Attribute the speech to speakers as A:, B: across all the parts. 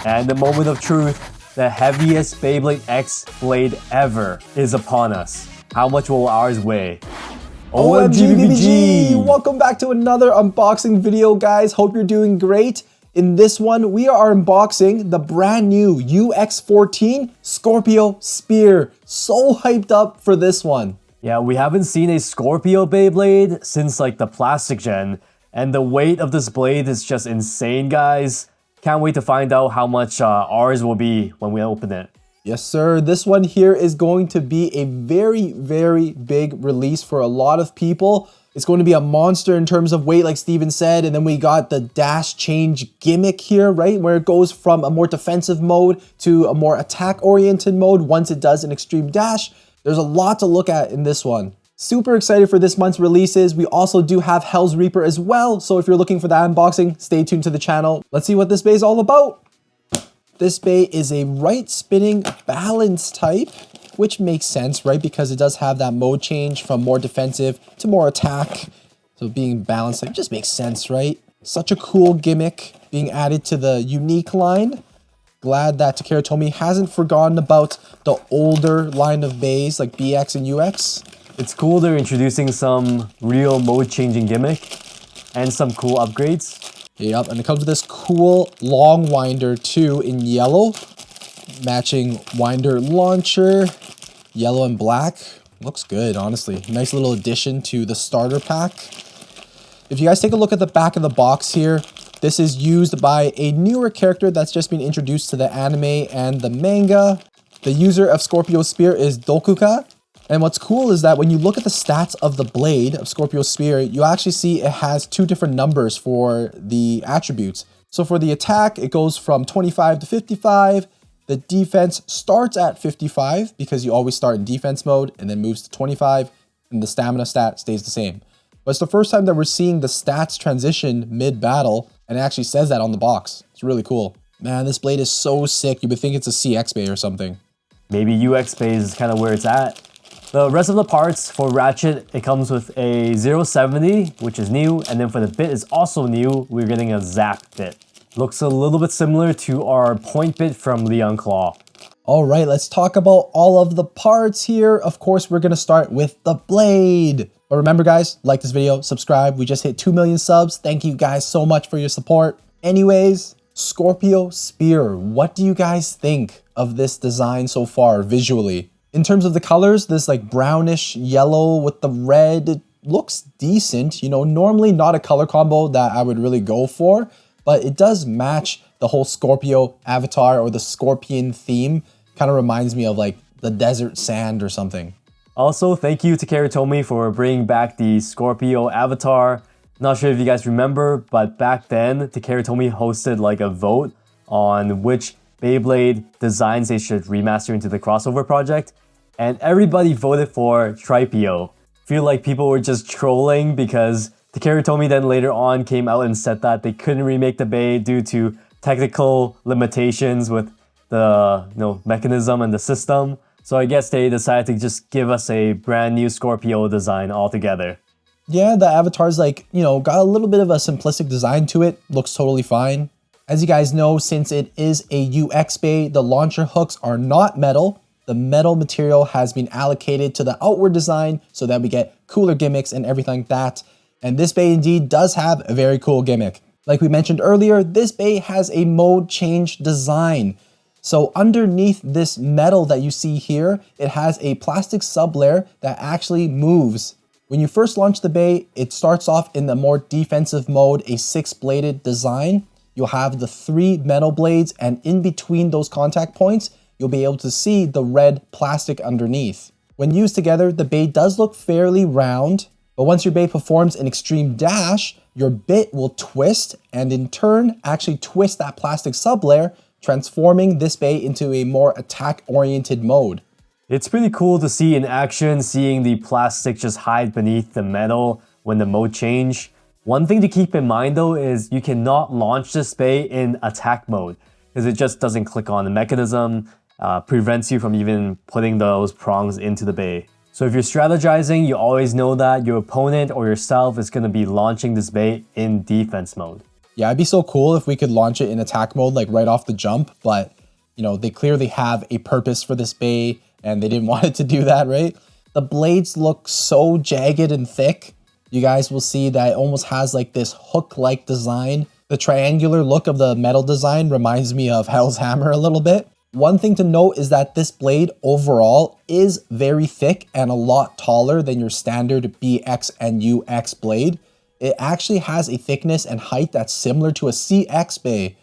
A: And the moment of truth, the heaviest Beyblade X blade ever is upon us. How much will ours weigh?
B: OMG BBG! Welcome back to another unboxing video, guys. Hope you're doing great. In this one, we are unboxing the brand new UX14 Scorpio Spear. So hyped up for this one.
A: Yeah, we haven't seen a Scorpio Beyblade since like the plastic gen, and the weight of this blade is just insane, guys. Can't wait to find out how much ours will be when we open it.
B: Yes, sir. This one here is going to be a very, very big release for a lot of people. It's going to be a monster in terms of weight, like Steven said. And then we got the dash change gimmick here, right? Where it goes from a more defensive mode to a more attack-oriented mode once it does an extreme dash. There's a lot to look at in this one. Super excited for this month's releases. We also do have Hell's Reaper as well. So if you're looking for that unboxing, stay tuned to the channel. Let's see what this bay is all about. This bay is a right spinning balance type, which makes sense, right? Because it does have that mode change from more defensive to more attack. So being balanced type just makes sense, right? Such a cool gimmick being added to the unique line. Glad that Takara Tomy hasn't forgotten about the older line of bays like BX and UX.
A: It's cool they're introducing some real mode changing gimmick and some cool upgrades.
B: Yep, and it comes with this cool long winder too in yellow. Matching winder launcher, yellow and black. Looks good, honestly. Nice little addition to the starter pack. If you guys take a look at the back of the box here, this is used by a newer character that's just been introduced to the anime and the manga. The user of Scorpio Spear is Dokuka. And what's cool is that when you look at the stats of the blade of Scorpio Spear, you actually see it has two different numbers for the attributes. So for the attack, it goes from 25 to 55. The defense starts at 55 because you always start in defense mode and then moves to 25, and the stamina stat stays the same. But it's the first time that we're seeing the stats transition mid-battle, and it actually says that on the box. It's really cool. Man, this blade is so sick. You would think it's a CX bay or something.
A: Maybe UX bay is kind of where it's at. The rest of the parts for Ratchet, it comes with a 070, which is new, and then for the bit is also new, we're getting a Zap bit. Looks a little bit similar to our point bit from Leon Claw.
B: All right, let's talk about all of the parts here. Of course, we're gonna start with the blade. But remember guys, like this video, subscribe. We just hit 2 million subs. Thank you guys so much for your support. Anyways, Scorpio Spear, what do you guys think of this design so far visually? In terms of the colors, this like brownish yellow with the red, it looks decent. You know, normally not a color combo that I would really go for, but it does match the whole Scorpio avatar or the scorpion theme. Kind of reminds me of like the desert sand or something.
A: Also, thank you to Takara Tomy for bringing back the Scorpio avatar. Not sure if you guys remember, but back then, Takara Tomy hosted like a vote on which Beyblade designs they should remaster into the crossover project. And everybody voted for Tripio. Feel like people were just trolling because Takara Tomy then later on came out and said that they couldn't remake the Bey due to technical limitations with the mechanism and the system. So I guess they decided to just give us a brand new Scorpio design altogether.
B: Yeah, the avatar's like, got a little bit of a simplistic design to it. Looks totally fine. As you guys know, since it is a UX Bey, the launcher hooks are not metal. The metal material has been allocated to the outward design so that we get cooler gimmicks and everything like that. And this Bey indeed does have a very cool gimmick. Like we mentioned earlier, this Bey has a mode change design. So underneath this metal that you see here, it has a plastic sublayer that actually moves. When you first launch the Bey, it starts off in the more defensive mode, a 6-bladed design. You'll have the 3 metal blades, and in between those contact points, you'll be able to see the red plastic underneath. When used together, the Bey does look fairly round, but once your Bey performs an extreme dash, your bit will twist and in turn actually twist that plastic sublayer, transforming this Bey into a more attack-oriented mode.
A: It's pretty cool to see in action, seeing the plastic just hide beneath the metal when the mode change. One thing to keep in mind though is you cannot launch this Bey in attack mode because it just doesn't click on the mechanism. Prevents you from even putting those prongs into the Bey. So if you're strategizing, you always know that your opponent or yourself is going to be launching this Bey in defense mode.
B: Yeah, it'd be so cool if we could launch it in attack mode, like right off the jump, but you know, they clearly have a purpose for this bay and they didn't want it to do that, right? The blades look so jagged and thick. You guys will see that it almost has like this hook-like design. The triangular look of the metal design reminds me of Hell's Hammer a little bit. One thing to note is that this blade overall is very thick and a lot taller than your standard BX and UX blade. It actually has a thickness and height that's similar to a CX bay.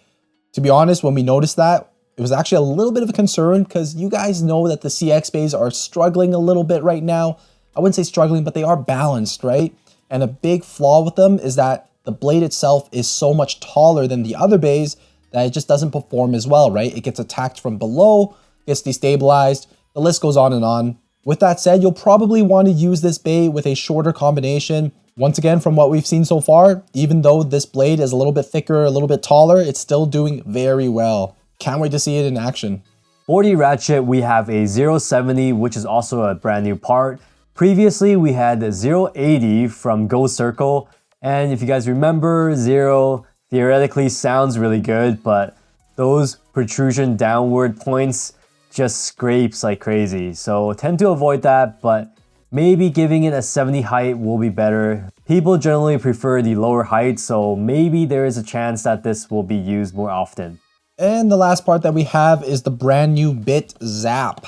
B: To be honest, when we noticed that, it was actually a little bit of a concern because you guys know that the CX bays are struggling a little bit right now. I wouldn't say struggling, but they are balanced, right? And a big flaw with them is that the blade itself is so much taller than the other bays that it just doesn't perform as well, right? It gets attacked from below, gets destabilized, the list goes on and on. With that said, you'll probably want to use this bay with a shorter combination. Once again, from what we've seen so far, even though this blade is a little bit thicker, a little bit taller, it's still doing very well. Can't wait to see it in action.
A: 40 Ratchet, we have a 070, which is also a brand new part. Previously, we had the 080 from Go Circle. And if you guys remember, 0 theoretically sounds really good, but those protrusion downward points just scrapes like crazy. So tend to avoid that, but maybe giving it a 70 height will be better. People generally prefer the lower height, so maybe there is a chance that this will be used more often.
B: And the last part that we have is the brand new bit Zap.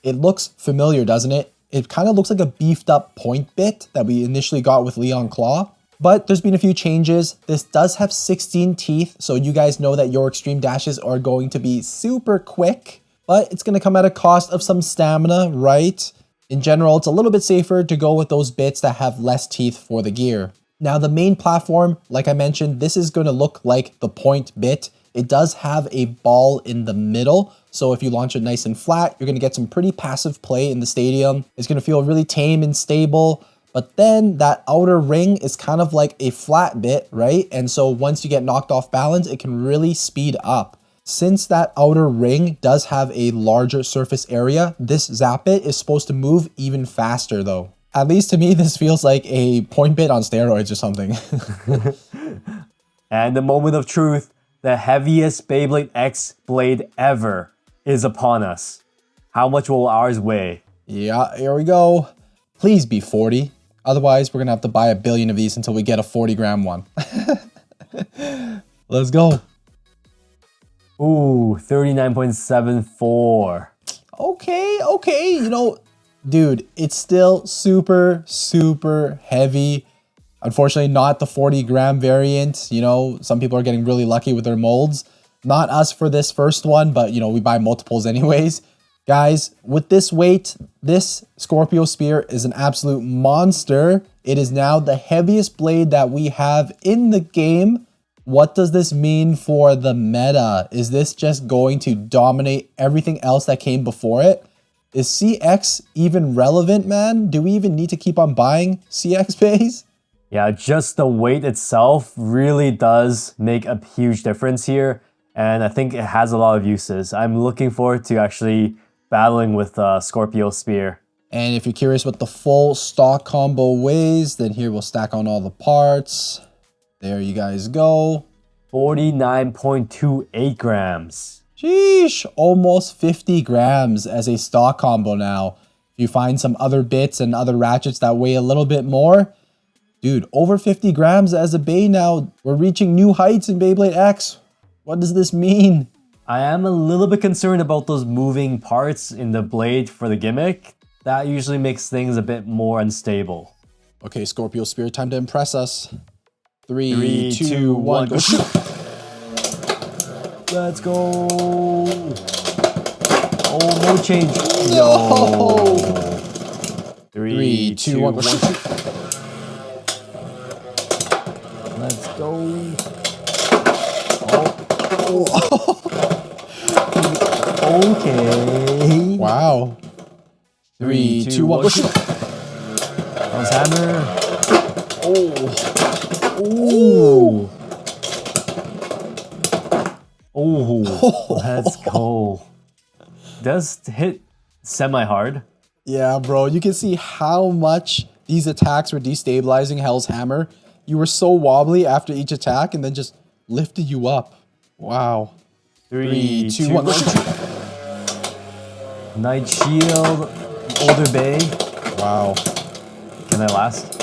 B: It looks familiar, doesn't it? It kind of looks like a beefed up point bit that we initially got with Leon Claw. But there's been a few changes. This does have 16 teeth, so you guys know that your extreme dashes are going to be super quick, but it's going to come at a cost of some stamina, right? In general, it's a little bit safer to go with those bits that have less teeth for the gear. Now, the main platform, like I mentioned, this is going to look like the point bit. It does have a ball in the middle, so if you launch it nice and flat, you're going to get some pretty passive play in the stadium. It's going to feel really tame and stable. But then that outer ring is kind of like a flat bit, right? And so once you get knocked off balance, it can really speed up. Since that outer ring does have a larger surface area, this Zap Bit is supposed to move even faster though. At least to me, this feels like a point bit on steroids or something.
A: And the moment of truth, the heaviest Beyblade X blade ever is upon us. How much will ours weigh?
B: Yeah, here we go. Please be 40. Otherwise, we're going to have to buy a billion of these until we get a 40-gram one. Let's go.
A: Ooh, 39.74.
B: Okay. You know, dude, it's still super, super heavy. Unfortunately, not the 40-gram variant. You know, some people are getting really lucky with their molds. Not us for this first one, but, you know, we buy multiples anyways. Guys, with this weight, this Scorpio Spear is an absolute monster. It is now the heaviest blade that we have in the game. What does this mean for the meta? Is this just going to dominate everything else that came before it? Is CX even relevant, man? Do we even need to keep on buying CX bays?
A: Yeah, just the weight itself really does make a huge difference here. And I think it has a lot of uses. I'm looking forward to actually battling with Scorpio Spear.
B: And if you're curious what the full stock combo weighs, then here we'll stack on all the parts. There you guys go.
A: 49.28 grams.
B: Sheesh, almost 50 grams as a stock combo now. If you find some other bits and other ratchets that weigh a little bit more, dude, over 50 grams as a bay now. We're reaching new heights in Beyblade X. What does this mean?
A: I am a little bit concerned about those moving parts in the blade for the gimmick. That usually makes things a bit more unstable.
B: Okay, Scorpio Spear, time to impress us. 3,
A: 3,
B: 2, 1, go shoot!
A: Let's go! Oh, no change.
B: No!
A: 3, 2, 1,
B: go shoot!
A: Let's go. Okay.
B: Wow. 3, 2, 1, go shoot!
A: Hell's Hammer.
B: Ooh.
A: Oh, let's go. Does hit semi-hard.
B: Yeah, bro. You can see how much these attacks were destabilizing Hell's Hammer. You were so wobbly after each attack, and then just lifted you up. Wow.
A: 3, 2,
B: 1.
A: 1. Knight shield, older bay.
B: Wow.
A: Can I last?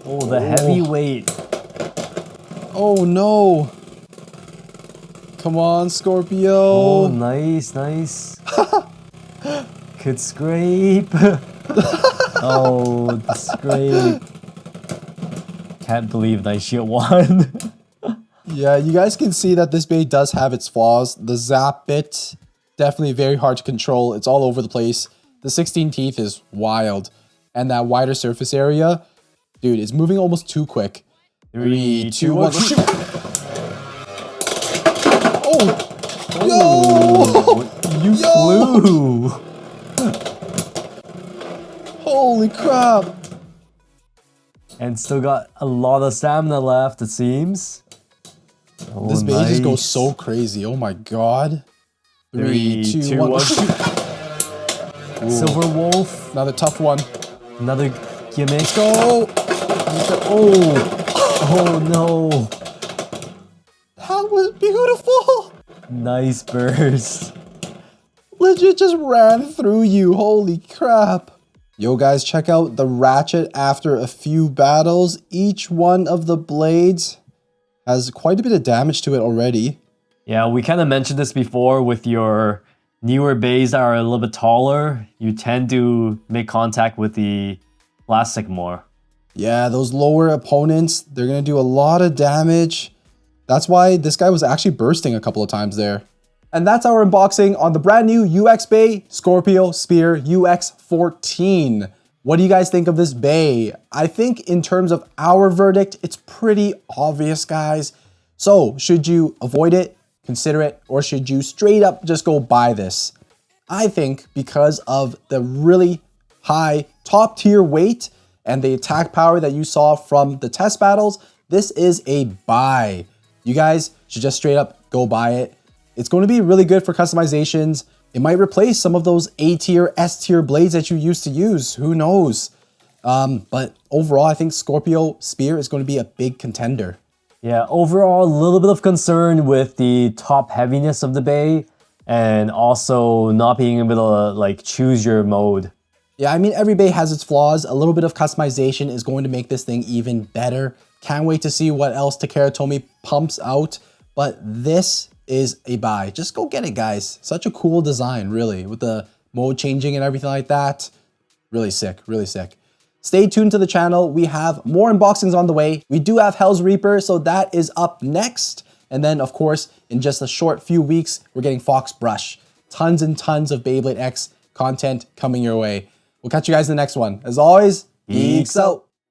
A: Oh, the heavyweight.
B: Oh no. Come on, Scorpio.
A: Oh, nice, nice. Could scrape. Oh, the scrape. Can't believe Night Shield won.
B: Yeah, you guys can see that this bay does have its flaws. The zap bit, definitely very hard to control. It's all over the place. The 16 teeth is wild. And that wider surface area, dude, it's moving almost too quick.
A: 3, 2, 1, shoot!
B: Oh!
A: Oh, you flew!
B: Holy crap!
A: And still got a lot of stamina left, it seems. Oh,
B: This bay just goes
A: nice.
B: so crazy. Oh my god.
A: 3, 2, 1, shoot! Silver Wolf.
B: Another tough one.
A: Another gimmick.
B: Go!
A: Oh! Oh no!
B: That was beautiful!
A: Nice burst.
B: Legit just ran through you. Holy crap. Yo guys, check out the Ratchet after a few battles. Each one of the blades has quite a bit of damage to it already.
A: Yeah, we kind of mentioned this before with your newer bays that are a little bit taller. You tend to make contact with the plastic more.
B: Yeah, those lower opponents, they're going to do a lot of damage. That's why this guy was actually bursting a couple of times there. And that's our unboxing on the brand new UX Bay Scorpio Spear UX14. What do you guys think of this bay? I think in terms of our verdict, it's pretty obvious, guys. So should you avoid it, consider it, or should you straight up just go buy this? I think because of the really high top tier weight and the attack power that you saw from the test battles, this is a buy. You guys should just straight up go buy it. It's going to be really good for customizations. It might replace some of those A tier, S tier blades that you used to use. Who knows? But overall, I think Scorpio Spear is going to be a big contender.
A: Yeah, overall, a little bit of concern with the top heaviness of the bay and also not being able to like choose your mode.
B: Yeah, I mean, every bay has its flaws. A little bit of customization is going to make this thing even better. Can't wait to see what else Takara Tomy pumps out. But this is a buy. Just go get it, guys. Such a cool design, really, with the mode changing and everything like that. Really sick, really sick. Stay tuned to the channel. We have more unboxings on the way. We do have Hell's Reaper, so that is up next. And then, of course, in just a short few weeks, we're getting Fox Brush. Tons and tons of Beyblade X content coming your way. We'll catch you guys in the next one. As always, geeks out.